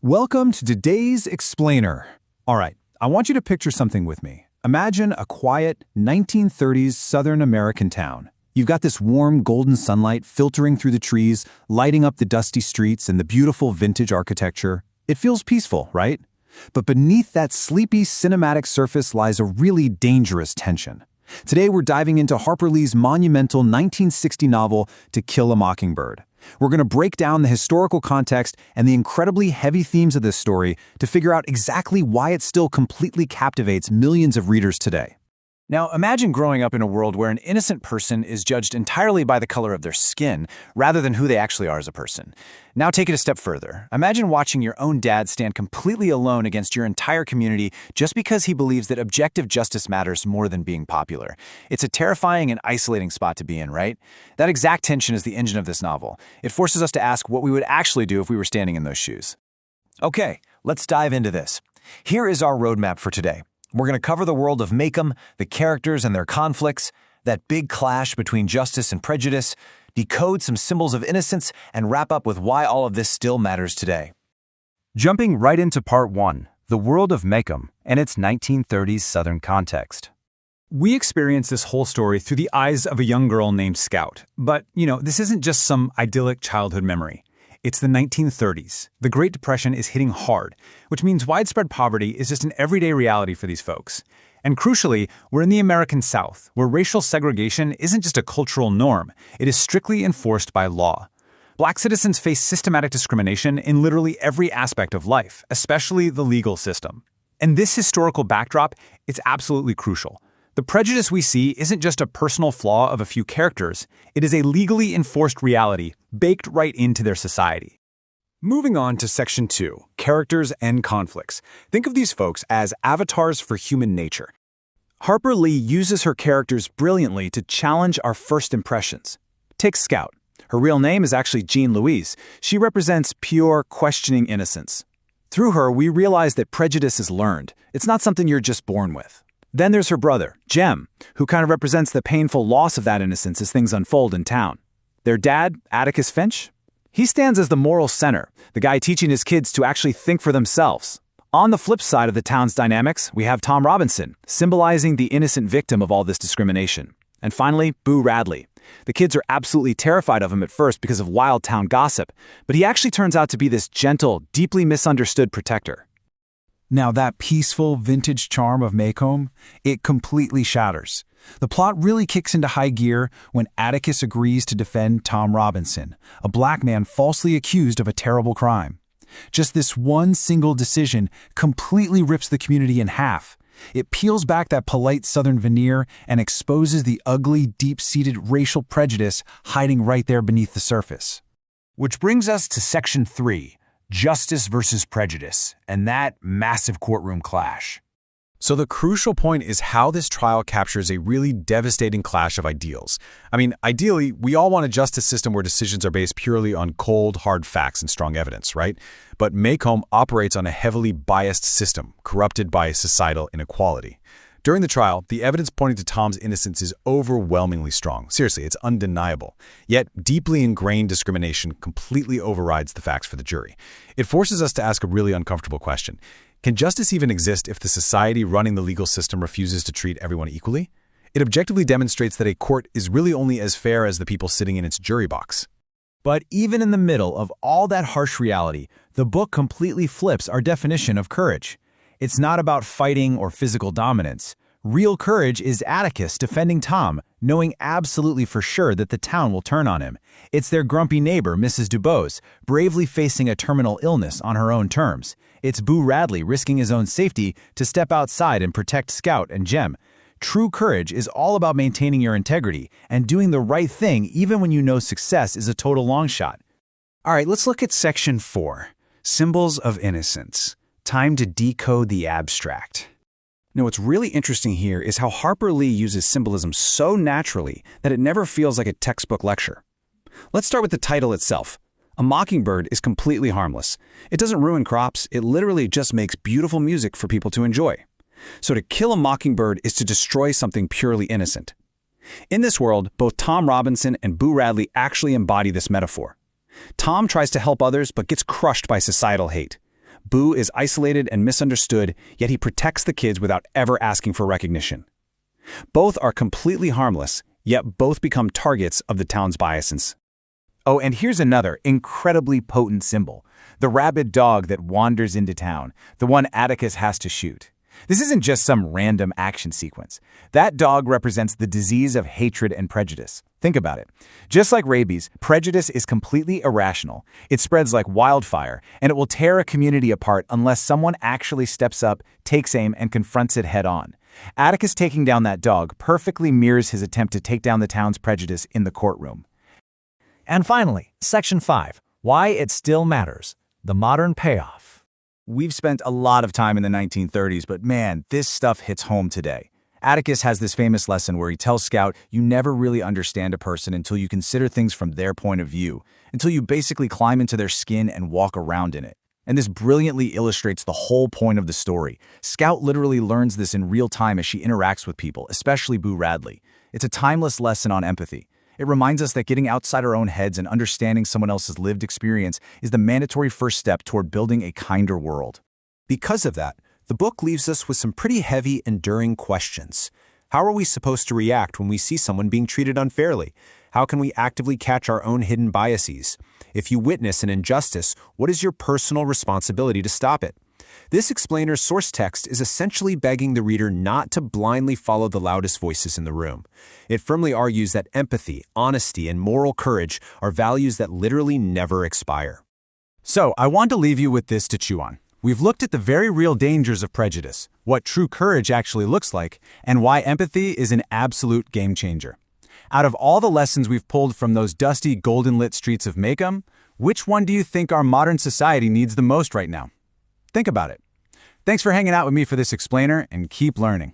Welcome to today's Explainer. All right, I want you to picture something with me. Imagine a quiet 1930s Southern American town. You've got this warm golden sunlight filtering through the trees, lighting up the dusty streets and the beautiful vintage architecture. It feels peaceful, right? But beneath that sleepy cinematic surface lies a really dangerous tension. Today we're diving into Harper Lee's monumental 1960 novel To Kill a Mockingbird. We're going to break down the historical context and the incredibly heavy themes of this story to figure out exactly why it still completely captivates millions of readers today. Now, imagine growing up in a world where an innocent person is judged entirely by the color of their skin, rather than who they actually are as a person. Now take it a step further. Imagine watching your own dad stand completely alone against your entire community just because he believes that objective justice matters more than being popular. It's a terrifying and isolating spot to be in, right? That exact tension is the engine of this novel. It forces us to ask what we would actually do if we were standing in those shoes. Okay, let's dive into this. Here is our roadmap for today. We're going to cover the world of Maycomb, the characters and their conflicts, that big clash between justice and prejudice, decode some symbols of innocence, and wrap up with why all of this still matters today. Jumping right into part 1, the world of Maycomb and its 1930s Southern context. We experience this whole story through the eyes of a young girl named Scout. But, this isn't just some idyllic childhood memory. It's the 1930s. The Great Depression is hitting hard, which means widespread poverty is just an everyday reality for these folks. And crucially, we're in the American South, where racial segregation isn't just a cultural norm, it is strictly enforced by law. Black citizens face systematic discrimination in literally every aspect of life, especially the legal system. And this historical backdrop, it's absolutely crucial. The prejudice we see isn't just a personal flaw of a few characters, it is a legally enforced reality baked right into their society. Moving on to Section 2, Characters and Conflicts. Think of these folks as avatars for human nature. Harper Lee uses her characters brilliantly to challenge our first impressions. Take Scout. Her real name is actually Jean Louise. She represents pure, questioning innocence. Through her, we realize that prejudice is learned. It's not something you're just born with. Then there's her brother, Jem, who kind of represents the painful loss of that innocence as things unfold in town. Their dad, Atticus Finch, he stands as the moral center, the guy teaching his kids to actually think for themselves. On the flip side of the town's dynamics, we have Tom Robinson, symbolizing the innocent victim of all this discrimination. And finally, Boo Radley. The kids are absolutely terrified of him at first because of wild town gossip, but he actually turns out to be this gentle, deeply misunderstood protector. Now that peaceful, vintage charm of Maycomb, it completely shatters. The plot really kicks into high gear when Atticus agrees to defend Tom Robinson, a black man falsely accused of a terrible crime. Just this one single decision completely rips the community in half. It peels back that polite Southern veneer and exposes the ugly, deep-seated racial prejudice hiding right there beneath the surface. Which brings us to Section 3. Justice versus prejudice, and that massive courtroom clash. So the crucial point is how this trial captures a really devastating clash of ideals. Ideally, we all want a justice system where decisions are based purely on cold, hard facts and strong evidence, right? But Maycomb operates on a heavily biased system, corrupted by societal inequality. During the trial, the evidence pointing to Tom's innocence is overwhelmingly strong. Seriously, it's undeniable. Yet, deeply ingrained discrimination completely overrides the facts for the jury. It forces us to ask a really uncomfortable question. Can justice even exist if the society running the legal system refuses to treat everyone equally? It objectively demonstrates that a court is really only as fair as the people sitting in its jury box. But even in the middle of all that harsh reality, the book completely flips our definition of courage. It's not about fighting or physical dominance. Real courage is Atticus defending Tom, knowing absolutely for sure that the town will turn on him. It's their grumpy neighbor, Mrs. Dubose, bravely facing a terminal illness on her own terms. It's Boo Radley risking his own safety to step outside and protect Scout and Jem. True courage is all about maintaining your integrity and doing the right thing even when you know success is a total long shot. All right, let's look at Section 4, Symbols of Innocence. Time to decode the abstract. Now, what's really interesting here is how Harper Lee uses symbolism so naturally that it never feels like a textbook lecture. Let's start with the title itself. A mockingbird is completely harmless. It doesn't ruin crops, it literally just makes beautiful music for people to enjoy. So to kill a mockingbird is to destroy something purely innocent. In this world, both Tom Robinson and Boo Radley actually embody this metaphor. Tom tries to help others but gets crushed by societal hate. Boo is isolated and misunderstood, yet he protects the kids without ever asking for recognition. Both are completely harmless, yet both become targets of the town's biases. Oh, and here's another incredibly potent symbol, the rabid dog that wanders into town, the one Atticus has to shoot. This isn't just some random action sequence. That dog represents the disease of hatred and prejudice. Think about it. Just like rabies, prejudice is completely irrational. It spreads like wildfire, and it will tear a community apart unless someone actually steps up, takes aim, and confronts it head-on. Atticus taking down that dog perfectly mirrors his attempt to take down the town's prejudice in the courtroom. And finally, Section 5, Why It Still Matters, the Modern Payoff. We've spent a lot of time in the 1930s, but man, this stuff hits home today. Atticus has this famous lesson where he tells Scout, you never really understand a person until you consider things from their point of view, until you basically climb into their skin and walk around in it. And this brilliantly illustrates the whole point of the story. Scout literally learns this in real time as she interacts with people, especially Boo Radley. It's a timeless lesson on empathy. It reminds us that getting outside our own heads and understanding someone else's lived experience is the mandatory first step toward building a kinder world. Because of that, the book leaves us with some pretty heavy, enduring questions. How are we supposed to react when we see someone being treated unfairly? How can we actively catch our own hidden biases? If you witness an injustice, what is your personal responsibility to stop it? This explainer's source text is essentially begging the reader not to blindly follow the loudest voices in the room. It firmly argues that empathy, honesty, and moral courage are values that literally never expire. So, I want to leave you with this to chew on. We've looked at the very real dangers of prejudice, what true courage actually looks like, and why empathy is an absolute game changer. Out of all the lessons we've pulled from those dusty, golden-lit streets of Macomb, which one do you think our modern society needs the most right now? Think about it. Thanks for hanging out with me for this explainer, and keep learning.